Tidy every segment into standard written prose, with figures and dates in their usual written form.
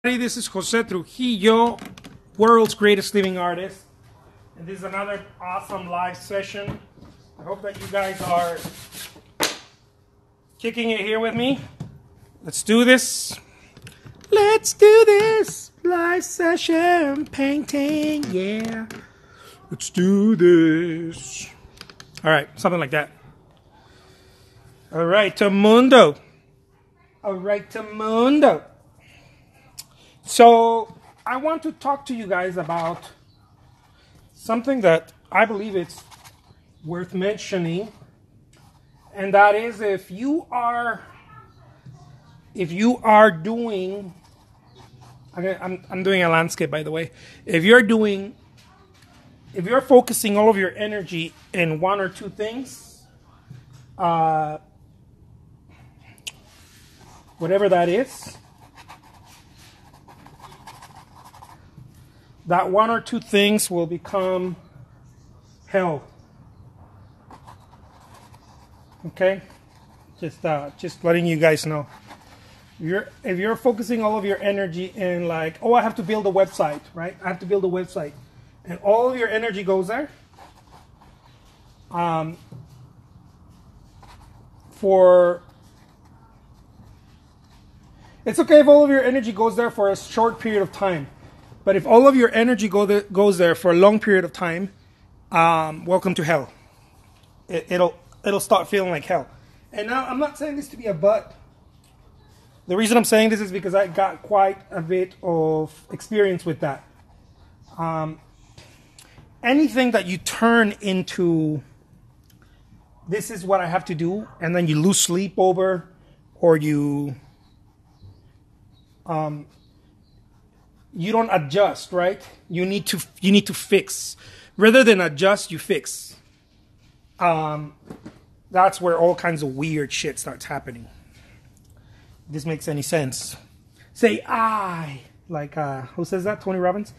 This is Jose Trujillo, world's greatest living artist, and this is another awesome live session. I hope that you guys are kicking it here with me. Let's do this. Let's do this live session painting, yeah. Let's do this. All right, something like that. All right, Mundo. All right, Mundo. So I want to talk to you guys about something that I believe it's worth mentioning, and that is if you are doing, I'm doing a landscape, by the way. If you're focusing all of your energy in one or two things, whatever that is, that one or two things will become hell. Okay? Just letting you guys know. If you're focusing all of your energy in like, oh, I have to build a website, right? I have to build a website. And all of your energy goes there. It's okay if all of your energy goes there for a short period of time. But if all of your energy goes there for a long period of time, welcome to hell. It'll start feeling like hell. And now I'm not saying this to be a but. The reason I'm saying this is because I got quite a bit of experience with that. Anything that you turn into, this is what I have to do, and then you lose sleep over, or you don't adjust, right? You need to fix. Rather than adjust, you fix. That's where all kinds of weird shit starts happening. If this makes any sense. Say I. Like, who says that? Tony Robbins?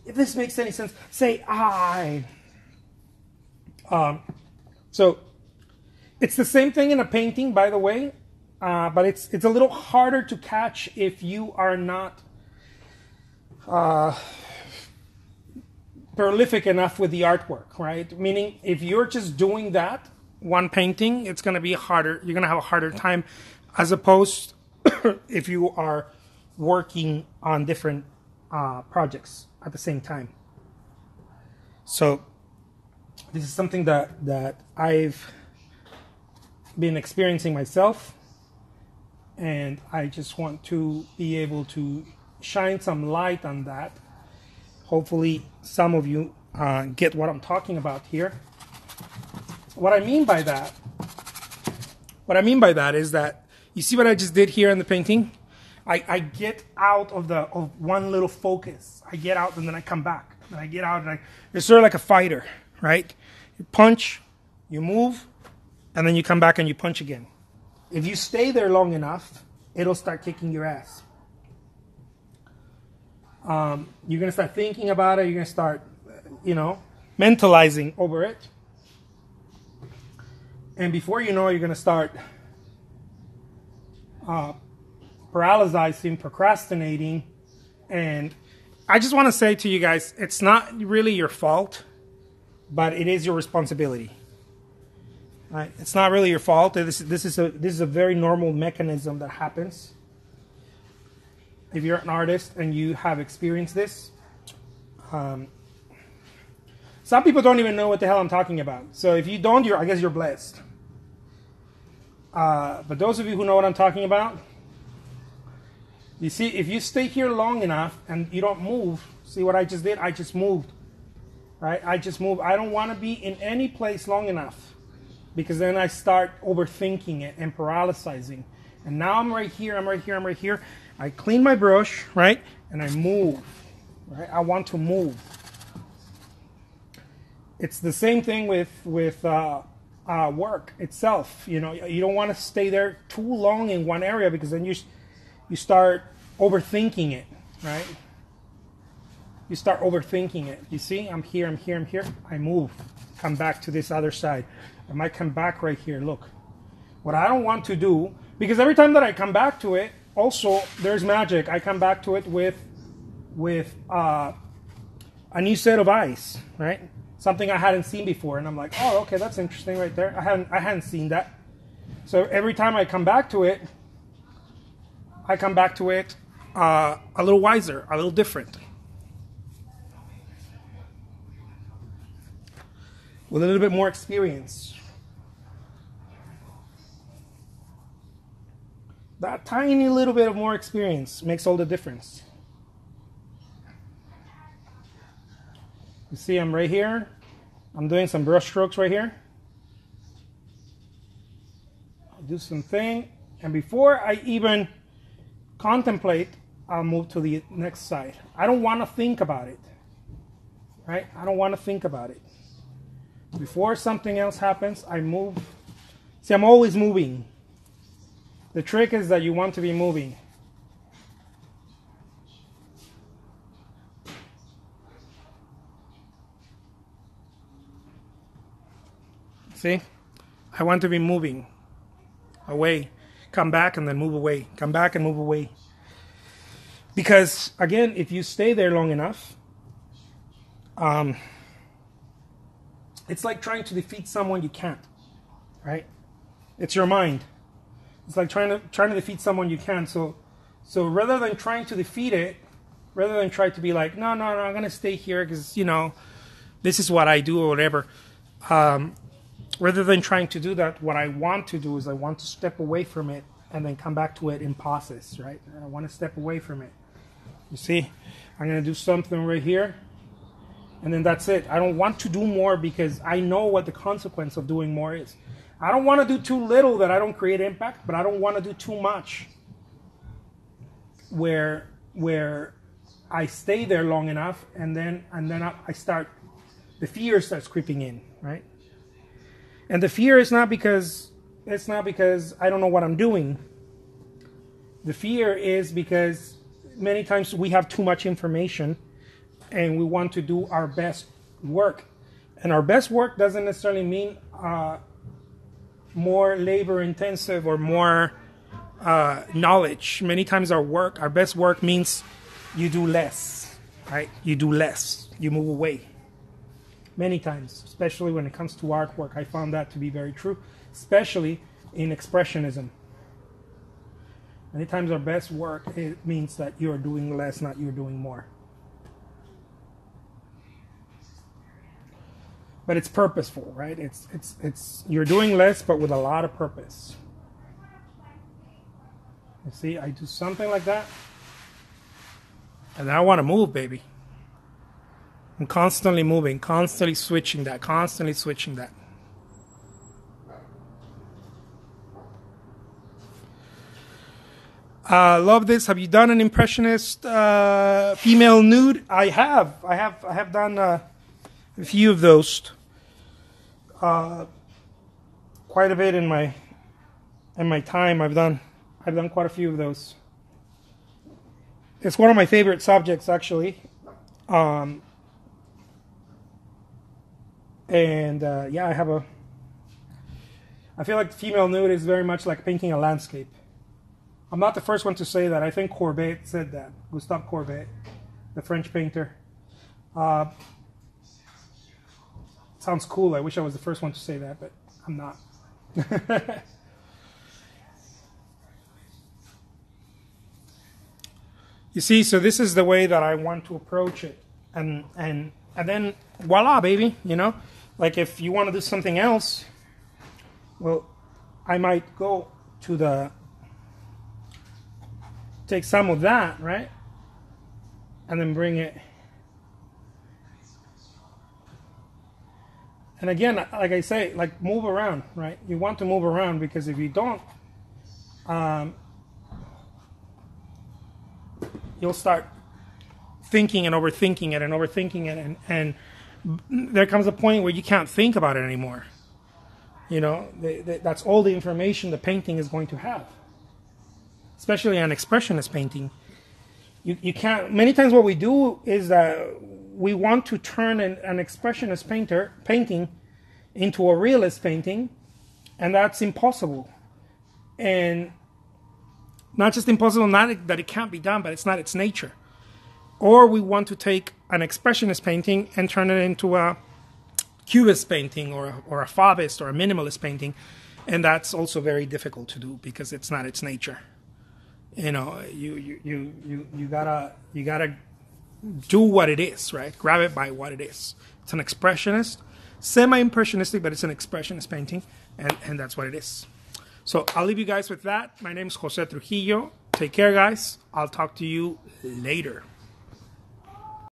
If this makes any sense, say I. So, it's the same thing in a painting, by the way. But it's a little harder to catch if you are not prolific enough with the artwork, right? Meaning, if you're just doing that one painting, it's going to be harder. You're going to have a harder time, as opposed if you are working on different projects at the same time. So, this is something that I've been experiencing myself, and I just want to be able to shine some light on that. Hopefully some of you get what I'm talking about here. What I mean by that is that, you see what I just did here in the painting? I get out of one little focus. I get out and then I come back. And I get out and it's sort of like a fighter, right? You punch, you move, and then you come back and you punch again. If you stay there long enough, it'll start kicking your ass. You're going to start thinking about it. You're going to start, mentalizing over it. And before you know it, you're going to start paralyzing, procrastinating. And I just want to say to you guys, it's not really your fault, but it is your responsibility. Right? It's not really your fault. This is a very normal mechanism that happens. If you're an artist and you have experienced this, some people don't even know what the hell I'm talking about. So if you don't, I guess you're blessed. But those of you who know what I'm talking about, you see, if you stay here long enough and you don't move, see what I just did? I just moved, right? I just moved. I don't want to be in any place long enough, because then I start overthinking it and paralyzing. And now I'm right here, I'm right here, I'm right here. I clean my brush, right? And I move, right? I want to move. It's the same thing with work itself. You don't want to stay there too long in one area, because then you start overthinking it, right? You start overthinking it. You see, I'm here, I'm here, I'm here. I move, come back to this other side. I might come back right here. Look, what I don't want to do, because every time that I come back to it, also, there's magic. I come back to it with a new set of eyes, right? Something I hadn't seen before, and I'm like, oh, okay, that's interesting right there. I hadn't seen that. So every time I come back to it, a little wiser, a little different, with a little bit more experience. That tiny little bit of more experience makes all the difference. You see, I'm right here. I'm doing some brush strokes right here. I'll do something, and before I even contemplate, I'll move to the next side. I don't want to think about it, right? I don't want to think about it. Before something else happens, I move. See, I'm always moving. The trick is that you want to be moving. See? I want to be moving away. Come back and then move away. Come back and move away. Because, again, if you stay there long enough, it's like trying to defeat someone you can't, right? It's your mind. It's like trying to defeat someone you can. So rather than trying to defeat it, rather than try to be like, no, I'm going to stay here because, you know, this is what I do or whatever. Rather than trying to do that, what I want to do is I want to step away from it and then come back to it in pauses, right? I want to step away from it. You see, I'm going to do something right here, and then that's it. I don't want to do more because I know what the consequence of doing more is. I don't want to do too little that I don't create impact, but I don't want to do too much where I stay there long enough, and then I start, the fear starts creeping in, right? And the fear is not because I don't know what I'm doing. The fear is because many times we have too much information and we want to do our best work. And our best work doesn't necessarily mean more labor intensive or more knowledge. Many times our best work means you do less, right? You do less. You move away. Many times, especially when it comes to artwork, I found that to be very true, especially in Expressionism. Many times our best work, it means that you're doing less, not you're doing more. But it's purposeful, right? It's you're doing less, but with a lot of purpose. You see, I do something like that, and then I want to move, baby. I'm constantly moving, constantly switching that, constantly switching that. Love this. Have you done an impressionist female nude? I have done a few of those. Quite a bit in my time. I've done quite a few of those. It's one of my favorite subjects, actually. Yeah, I feel like female nude is very much like painting a landscape. I'm not the first one to say that. I think Courbet said that. Gustave Courbet, the French painter. Sounds cool. I wish I was the first one to say that, but I'm not. You see, so this is the way that I want to approach it. And then voila, baby, you know? Like if you want to do something else, well, I might go to take some of that, right? And then bring it. And again, like I say, like move around, right? You want to move around because if you don't, you'll start thinking and overthinking it and there comes a point where you can't think about it anymore. You know, that's all the information the painting is going to have. Especially an expressionist painting. You can't, many times what we do is that we want to turn an expressionist painting into a realist painting, and that's impossible. And Not just impossible, not that it can't be done, but it's not its nature. Or we want to take an expressionist painting and turn it into a cubist painting or a fauvist or a minimalist painting, and that's also very difficult to do because it's not its nature. You know, you gotta do what it is, right? Grab it by what it is. It's an expressionist, semi-impressionistic, but it's an expressionist painting, and that's what it is. So I'll leave you guys with that. My name is Jose Trujillo. Take care, guys. I'll talk to you later.